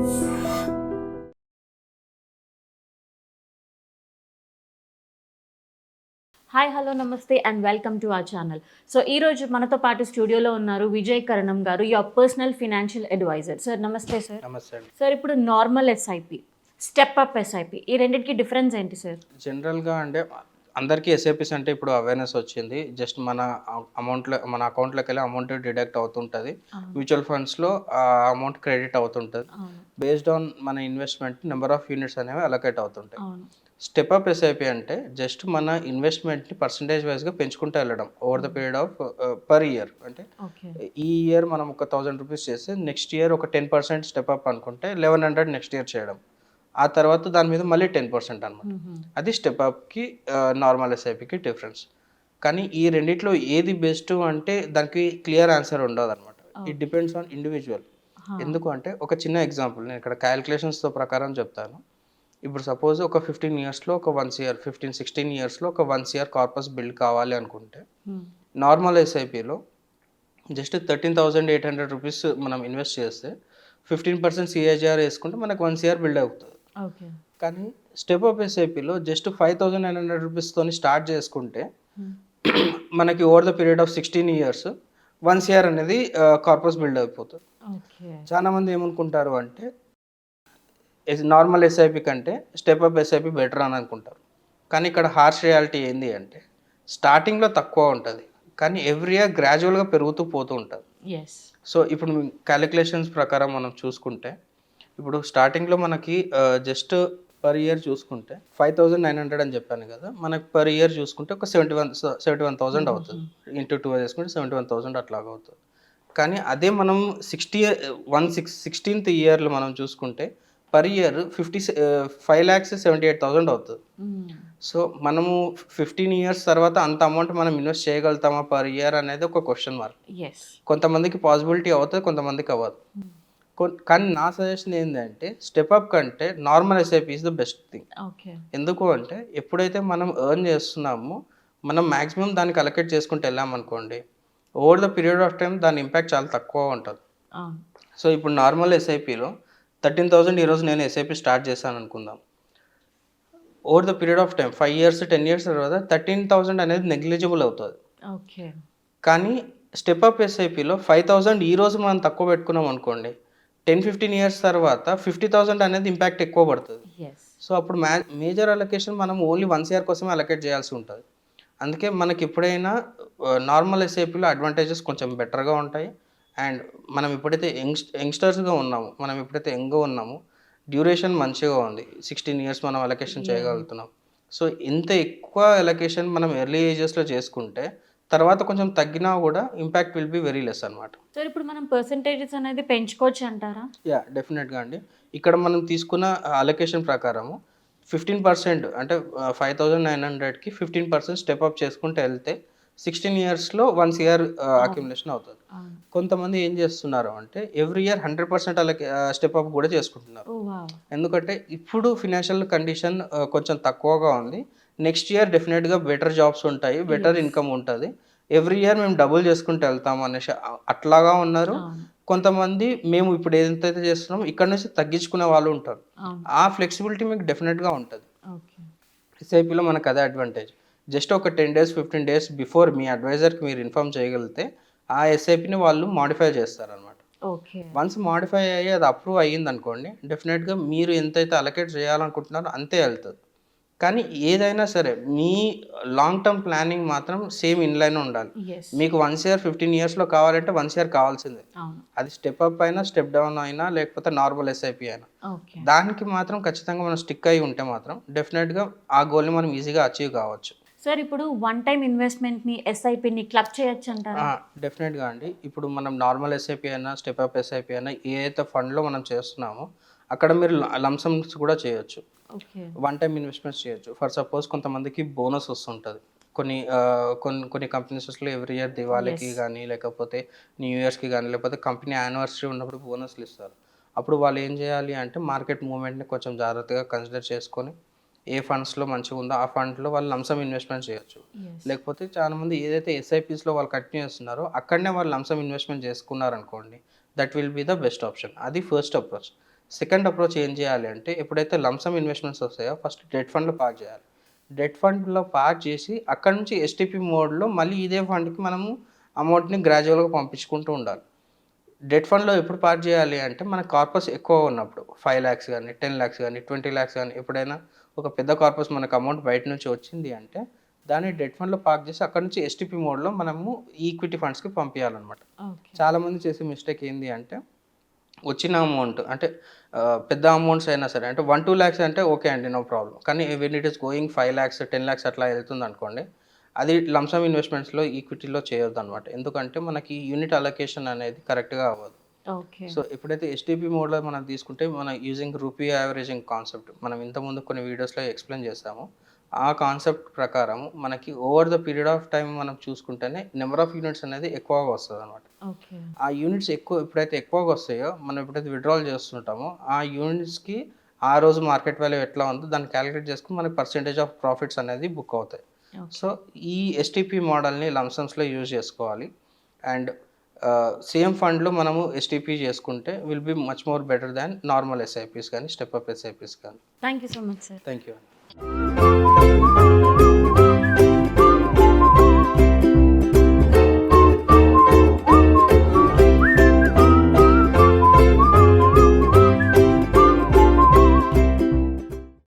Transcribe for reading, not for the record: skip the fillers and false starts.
Hi hello నమస్తే and welcome to our channel. So ఈ రోజు మనతో పాటు స్టూడియోలో ఉన్నారు విజయ్ కరణం గారు, your personal financial advisor. Sir నమస్తే సార్. నమస్తే అండి. సార్ ఇప్పుడు normal SIP, step up SIP, ఈ రెండింటికి డిఫరెన్స్ ఏంటి సార్? జనరల్గా అంటే అందరికీ ఎస్ఐపిస్ అంటే ఇప్పుడు అవేర్నెస్ వచ్చింది. జస్ట్ మన అమౌంట్లో మన అకౌంట్లోకి వెళ్ళి అమౌంట్ డిడక్ట్ అవుతుంటుంది. మ్యూచువల్ ఫండ్స్లో ఆ అమౌంట్ క్రెడిట్ అవుతుంటుంది. బేస్డ్ ఆన్ మన ఇన్వెస్ట్మెంట్ నెంబర్ ఆఫ్ యూనిట్స్ అనేవి అలొకేట్ అవుతుంటాయి. స్టెప్ అప్ ఎస్ఐపి అంటే జస్ట్ మన ఇన్వెస్ట్మెంట్ని పర్సంటేజ్ వైజ్గా పెంచుకుంటూ వెళ్ళడం over the period of per year. అంటే ఈ ఇయర్ మనం ఒక 1000 రూపీస్ చేస్తే నెక్స్ట్ ఇయర్ ఒక 10% స్టెప్ అప్ అనుకుంటే 1100 నెక్స్ట్ ఇయర్ చేయడం. ఆ తర్వాత దాని మీద మళ్ళీ 10% అనమాట. అది స్టెప్ అప్కి నార్మల్ ఎస్ఐపికి డిఫరెన్స్. కానీ ఈ రెండిట్లో ఏది బెస్ట్ అంటే దానికి క్లియర్ ఆన్సర్ ఉండదు అనమాట. It depends on individual. ఎందుకు అంటే ఒక చిన్న ఎగ్జాంపుల్ నేను ఇక్కడ క్యాలిక్యులేషన్స్తో ప్రకారం చెప్తాను. ఇప్పుడు సపోజ్ ఒక 15 ఇయర్స్లో ఒక 1 ఇయర్ 15-16 ఇయర్స్లో ఒక 1 ఇయర్ కార్పస్ బిల్డ్ కావాలి అనుకుంటే నార్మల్ ఎస్ఐపిలో జస్ట్ 13,800 రూపీస్ మనం ఇన్వెస్ట్ చేస్తే 15% సిఏజిఆర్ వేసుకుంటే మనకు 1 ఇయర్ బిల్డ్ అవుతుంది. కానీ స్టెప్ అప్ ఎస్ఐపిలో జస్ట్ 5,900 రూపీస్తో స్టార్ట్ చేసుకుంటే మనకి over the period of 16 years 1 year అనేది కార్పస్ బిల్డ్ అయిపోతుంది. చాలా మంది ఏమనుకుంటారు అంటే నార్మల్ ఎస్ఐపి కంటే స్టెప్ అప్ ఎస్ఐపి బెటర్ అని అనుకుంటారు. కానీ ఇక్కడ హార్ష్ రియాలిటీ ఏంది అంటే స్టార్టింగ్లో తక్కువ ఉంటుంది, కానీ ఎవ్రీ ఇయర్ గ్రాడ్యువల్గా పెరుగుతూ పోతూ ఉంటుంది. సో ఇప్పుడు క్యాలిక్యులేషన్స్ ప్రకారం మనం చూసుకుంటే ఇప్పుడు స్టార్టింగ్లో మనకి జస్ట్ పర్ ఇయర్ చూసుకుంటే 5,900 అని చెప్పాను కదా, మనకి పర్ ఇయర్ చూసుకుంటే ఒక 71,000 అవుతుంది. ఇంటూ 2 చేసుకుంటే 71,000 అట్లాగా అవుతుంది. కానీ అదే మనం 16th ఇయర్లో మనం చూసుకుంటే పర్ ఇయర్ 5,78,000 అవుతుంది. సో మనము 15 ఇయర్స్ తర్వాత అంత అమౌంట్ మనం ఇన్వెస్ట్ చేయగలుగుతామా పర్ ఇయర్ అనేది ఒక క్వశ్చన్ మార్క్. కొంతమందికి పాసిబిలిటీ అవుతుంది, కొంతమందికి అవ్వదు. కానీ నా సజెషన్ ఏంటంటే స్టెప్ అప్ కంటే normal SIP is the best thing. ఎందుకు అంటే ఎప్పుడైతే మనం ఎర్న్ చేస్తున్నామో మనం మ్యాక్సిమం దానికి అలొకేట్ చేసుకుంటూ వెళ్ళామనుకోండి, over the period of time దాని ఇంపాక్ట్ చాలా తక్కువ ఉంటుంది. సో ఇప్పుడు నార్మల్ ఎస్ఐపిలో 13,000 ఈరోజు నేను ఎస్ఐపి స్టార్ట్ చేశాను అనుకుందాం. Over the period of time 5 years 10 years తర్వాత 13,000 అనేది నెగ్లిజిబుల్ అవుతుంది. కానీ స్టెప్ అప్ ఎస్ఐపిలో 5,000 ఈరోజు మనం తక్కువ పెట్టుకున్నాం అనుకోండి, 10-15 ఇయర్స్ తర్వాత 50,000 అనేది ఇంపాక్ట్ ఎక్కువ పడుతుంది. సో అప్పుడు మేజర్ అలొకేషన్ మనం ఓన్లీ 1 ఇయర్ కోసమే అలొకేట్ చేయాల్సి ఉంటుంది. అందుకే మనకి ఎప్పుడైనా నార్మల్ ఎస్ఐపిలో అడ్వాంటేజెస్ కొంచెం బెటర్గా ఉంటాయి. అండ్ మనం ఎప్పుడైతే యంగ్స్టర్స్గా ఉన్నాము, మనం ఎప్పుడైతే యంగ్గా ఉన్నామో డ్యూరేషన్ మంచిగా ఉంది, 16 ఇయర్స్ మనం అలొకేషన్ చేయగలుగుతున్నాం. సో ఇంత ఎక్కువ అలొకేషన్ మనం ఎర్లీ ఏజెస్లో చేసుకుంటే తర్వాత కొంచెం తగ్గినా కూడా impact will be very less అనమాట. సార్ ఇప్పుడు మనం పర్సంటేజెస్ అనేది పెంచుకోవచ్చు అంటారా? యా, డెఫినెట్గా అండి. ఇక్కడ మనం తీసుకున్న అలొకేషన్ ప్రకారము 15% అంటే 5,900కి 15% స్టెప్ అప్ చేసుకుంటూ వెళ్తే 16 ఇయర్స్లో 1 ఇయర్ అక్యుములేషన్ అవుతుంది. కొంతమంది ఏం చేస్తున్నారు అంటే ఎవ్రీ ఇయర్ 100% అలాగే స్టెప్ అప్ కూడా చేసుకుంటున్నారు. ఎందుకంటే ఇప్పుడు ఫినాన్షియల్ కండిషన్ కొంచెం తక్కువగా ఉంది. నెక్స్ట్ ఇయర్ డెఫినెట్గా బెటర్ జాబ్స్ ఉంటాయి, బెటర్ ఇన్కమ్ ఉంటుంది, ఎవ్రీ ఇయర్ మేము డబుల్ చేసుకుంటూ వెళ్తాము అనేసి అట్లాగా ఉన్నారు. కొంతమంది మేము ఇప్పుడు ఏదైతే చేస్తున్నామో ఇక్కడ నుంచి తగ్గించుకునే వాళ్ళు ఉంటారు. ఆ ఫ్లెక్సిబిలిటీ మీకు డెఫినెట్గా ఉంటుంది. ఎస్ఐపిలో మనకు అదే అడ్వాంటేజ్. జస్ట్ ఒక 10 days 15 days బిఫోర్ మీ అడ్వైజర్కి మీరు ఇన్ఫార్మ్ చేయగలిగితే ఆ ఎస్ఐపిని వాళ్ళు మాడిఫై చేస్తారనమాట. వన్స్ మాడిఫై అయ్యి అది అప్రూవ్ అయ్యింది అనుకోండి, డెఫినెట్గా మీరు ఎంతైతే అలొకేట్ చేయాలనుకుంటున్నారో అంతే వెళ్తుంది. కానీ ఏదైనా సరే మీ లాంగ్ టర్మ్ ప్లానింగ్ మాత్రం సేమ్ ఇన్లైన్ ఉండాలి. మీకు 1 ఇయర్ 15 ఇయర్స్లో కావాలంటే 1 ఇయర్ కావాల్సిందే. అది స్టెప్ అప్ అయినా స్టెప్ డౌన్ అయినా లేకపోతే నార్మల్ ఎస్ఐపి అయినా దానికి మాత్రం ఖచ్చితంగా మనం స్టిక్ అయి ఉంటే మాత్రం డెఫినెట్గా ఆ గోల్ని మనం ఈజీగా అచీవ్ కావచ్చు. సార్ ఇప్పుడు వన్ టైం ఇన్వెస్ట్మెంట్ని ఎస్ఐపిని క్లబ్ చేయొచ్చు అంటారా? డెఫినెట్గా అండి. ఇప్పుడు మనం నార్మల్ ఎస్ఐపి అయినా స్టెప్ అప్ ఎస్ఐపి అయినా ఏదైతే ఫండ్లో మనం చేస్తున్నామో అక్కడ మీరు లంసమ్స్ కూడా చేయొచ్చు, వన్ టైం ఇన్వెస్ట్మెంట్స్ చేయొచ్చు. ఫర్ సపోజ్ కొంతమందికి బోనస్ వస్తుంటుంది. కొన్ని కంపెనీస్లో ఎవ్రీ ఇయర్ దివాళీకి కానీ లేకపోతే న్యూ ఇయర్స్కి కానీ లేకపోతే కంపెనీ యానివర్సరీ ఉన్నప్పుడు బోనస్లు ఇస్తారు. అప్పుడు వాళ్ళు ఏం చేయాలి అంటే మార్కెట్ మూవ్మెంట్ని కొంచెం జాగ్రత్తగా కన్సిడర్ చేసుకొని ఏ ఫండ్స్లో మంచిగా ఉందో ఆ ఫండ్లో వాళ్ళు లంసమ్ ఇన్వెస్ట్మెంట్ చేయొచ్చు. లేకపోతే చాలామంది ఏదైతే ఎస్ఐపిస్లో వాళ్ళు కంటిన్యూ చేస్తున్నారో అక్కడనే వాళ్ళు లంసమ్ ఇన్వెస్ట్మెంట్ చేసుకున్నారనుకోండి, that will be the best option. అది ఫస్ట్ అప్రోచ్. సెకండ్ అప్రోచ్ ఏం చేయాలి అంటే ఎప్పుడైతే లంసమ్ ఇన్వెస్ట్మెంట్స్ వస్తాయో ఫస్ట్ డెట్ ఫండ్లో పార్క్ చేయాలి. డెట్ ఫండ్లో పార్క్ చేసి అక్కడ నుంచి ఎస్టీపీ మోడ్లో మళ్ళీ ఇదే ఫండ్కి మనము అమౌంట్ని గ్రాడ్యువల్గా పంపించుకుంటూ ఉండాలి. డెట్ ఫండ్లో ఎప్పుడు పార్క్ చేయాలి అంటే మన కార్పస్ ఎక్కువ ఉన్నప్పుడు 5 lakhs కానీ 10 lakhs కానీ 20 lakhs కానీ ఎప్పుడైనా ఒక పెద్ద కార్పస్ మనకు అమౌంట్ బయట నుంచి వచ్చింది అంటే దాన్ని డెట్ ఫండ్లో పార్క్ చేసి అక్కడ నుంచి ఎస్టీపీ మోడ్లో మనము ఈక్విటీ ఫండ్స్కి పంపించాలన్నమాట. ఓకే. చాలామంది చేసే మిస్టేక్ ఏంది అంటే వచ్చిన అమౌంట్ అంటే పెద్ద అమౌంట్స్ అయినా సరే అంటే 1-2 lakhs అంటే ఓకే అండి, నో ప్రాబ్లం. కానీ when it is going 5 lakhs 10 lakhs అట్లా వెళ్తుంది అనుకోండి, అది లంసమ్ ఇన్వెస్ట్మెంట్స్లో ఈక్విటీలో చేయొద్దు అనమాట. ఎందుకంటే మనకి యూనిట్ అలొకేషన్ అనేది కరెక్ట్గా అవ్వదు. ఓకే. సో ఎప్పుడైతే ఎస్టీపీ మోడ్లో మనం తీసుకుంటే మన యూజింగ్ రూపీ యావరేజింగ్ కాన్సెప్ట్ మనం ఇంతకుముందు కొన్ని వీడియోస్లో ఎక్స్ప్లెయిన్ చేస్తాము. ఆ కాన్సెప్ట్ ప్రకారం మనకి over the period of time మనం చూసుకుంటేనే నెంబర్ ఆఫ్ యూనిట్స్ అనేది ఎక్కువగా వస్తుంది అనమాట. ఓకే. ఆ యూనిట్స్ ఎప్పుడైతే ఎక్కువగా వస్తాయో మనం ఎప్పుడైతే విత్డ్రాల్ చేస్తుంటామో ఆ యూనిట్స్కి ఆ రోజు మార్కెట్ వాల్యూ ఎట్లా ఉందో దాన్ని క్యాలిక్యులేట్ చేసుకుని మనకి పర్సెంటేజ్ ఆఫ్ ప్రాఫిట్స్ అనేది బుక్ అవుతాయి. సో ఈ ఎస్టీపీ మోడల్ని లంసమ్స్లో యూజ్ చేసుకోవాలి. అండ్ సేమ్ ఫండ్లో మనము ఎస్టీపీ చేసుకుంటే will be much more better than normal SIPs కానీ స్టెప్ అప్ ఎస్ఐపీస్ కానీ. Thank you so much sir. Thank you.